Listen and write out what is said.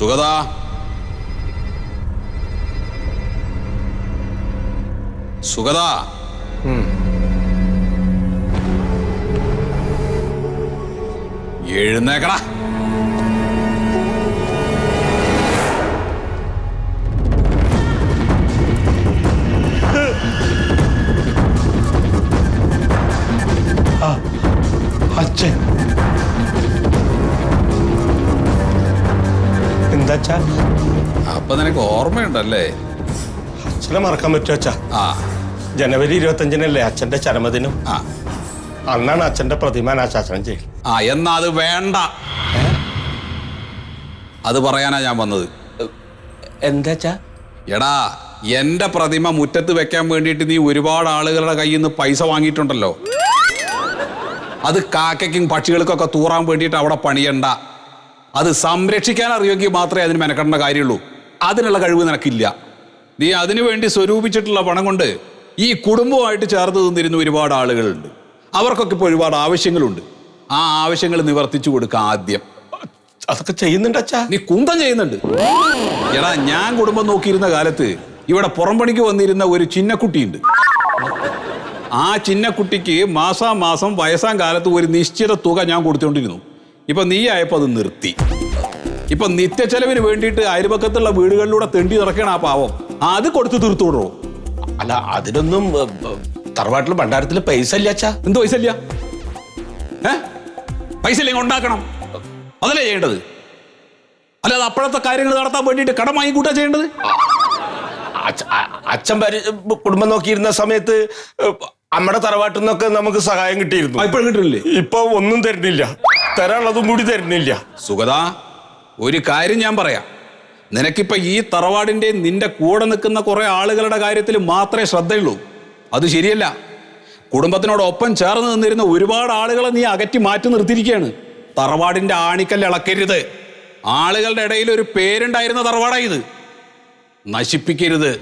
സുഗത, സുഗത, എഴുന്നേക്കടാ. അച്ഛൻ എന്താ? അപ്പൊ നിനക്ക് ഓർമ്മയുണ്ടല്ലേ? അച്ഛനെ മറക്കാൻ പറ്റുമോ അച്ഛാ? ആ, ജനുവരി 25-നല്ലേ അച്ഛന്റെ ചരമദിനം? ആ, അന്നാണ് അച്ഛന്റെ പ്രതിമ അനാശാസനം ചെയ്യും. ആ, എന്നാ അത് വേണ്ട. അത് പറയാനാ ഞാൻ വന്നത്. എന്താ? എടാ, എന്റെ പ്രതിമ മുറ്റത്ത് വെക്കാൻ വേണ്ടിയിട്ട് നീ ഒരുപാട് ആളുകളുടെ കയ്യിൽ നിന്ന് പൈസ വാങ്ങിയിട്ടുണ്ടല്ലോ. അത് കാക്കയ്ക്കും പക്ഷികൾക്കൊക്കെ തൂറാൻ വേണ്ടിയിട്ട് അവിടെ പണിയണ്ട. അത് സംരക്ഷിക്കാൻ അറിയുമെങ്കിൽ മാത്രമേ അതിന് മെനക്കെടേണ്ട കാര്യമുള്ളൂ. അതിനുള്ള കഴിവ് നിനക്കില്ല. നീ അതിനു വേണ്ടി സ്വരൂപിച്ചിട്ടുള്ള പണം കൊണ്ട് ഈ കുടുംബമായിട്ട് ചേർത്ത് നിന്നിരുന്ന ഒരുപാട് ആളുകളുണ്ട്. അവർക്കൊക്കെ ഇപ്പോൾ ഒരുപാട് ആവശ്യങ്ങളുണ്ട്. ആ ആവശ്യങ്ങൾ നിവർത്തിച്ചു കൊടുക്കുക ആദ്യം. അതൊക്കെ ചെയ്യുന്നുണ്ട് അച്ഛാ. നീ കുന്തം ചെയ്യുന്നുണ്ട്. എടാ, ഞാൻ കുടുംബം നോക്കിയിരുന്ന കാലത്ത് ഇവിടെ പുറംപണിക്ക് വന്നിരുന്ന ഒരു ചിന്നക്കുട്ടിയുണ്ട്. ആ ചിന്നക്കുട്ടിക്ക് മാസാമാസം വയസ്സാം കാലത്ത് ഒരു നിശ്ചിത തുക ഞാൻ കൊടുത്തുകൊണ്ടിരുന്നു. ഇപ്പൊ നീ ആയപ്പോ അത് നിർത്തി. ഇപ്പൊ നിത്യച്ചെലവിന് വേണ്ടിയിട്ട് അയൽപക്കത്തുള്ള വീടുകളിലൂടെ തെണ്ടി നടക്കണം ആ പാവം. അത് കൊടുത്ത് തീർത്തുവിടോ. അല്ല, അതിനൊന്നും തറവാട്ടിൽ ഭണ്ഡാരത്തിൽ പൈസ ഇല്ല അച്ഛാ. എന്ത് പൈസ ഇല്ല? പൈസ ഇല്ലെങ്കിൽ ഉണ്ടാക്കണം. അതല്ലേ ചെയ്യേണ്ടത്? അല്ലാതെ അപ്പോഴത്തെ കാര്യങ്ങൾ നടത്താൻ വേണ്ടിയിട്ട് കടം വാങ്ങിക്കൂട്ടാ ചെയ്യേണ്ടത്. അച്ഛൻ കുടുംബം നോക്കിയിരുന്ന സമയത്ത് അമ്മയുടെ തറവാട്ടിൽ നിന്നൊക്കെ നമുക്ക് സഹായം കിട്ടിയിരുന്നു. ഇപ്പോഴും കിട്ടുന്നില്ലേ? ഇപ്പൊ ഒന്നും തരുന്നില്ല. തരാനുള്ളതും കൂടി തരുന്നില്ല. സുഗത, ഒരു കാര്യം ഞാൻ പറയാം. നിനക്കിപ്പോ ഈ തറവാടിന്റെ നിന്റെ കൂടെ നിൽക്കുന്ന കുറെ ആളുകളുടെ കാര്യത്തിൽ മാത്രമേ ശ്രദ്ധയുള്ളൂ. അത് ശരിയല്ല. കുടുംബത്തിനോടൊപ്പം ചേർന്ന് നിന്നിരുന്ന ഒരുപാട് ആളുകളെ നീ അകറ്റി മാറ്റി നിർത്തിയിരിക്കുകയാണ്. തറവാടിന്റെ ആണിക്കല്ല് ഇളക്കരുത്. ആളുകളുടെ ഇടയിൽ ഒരു പേരുണ്ടായിരുന്ന തറവാടായത്. നശിപ്പിക്കരുത്.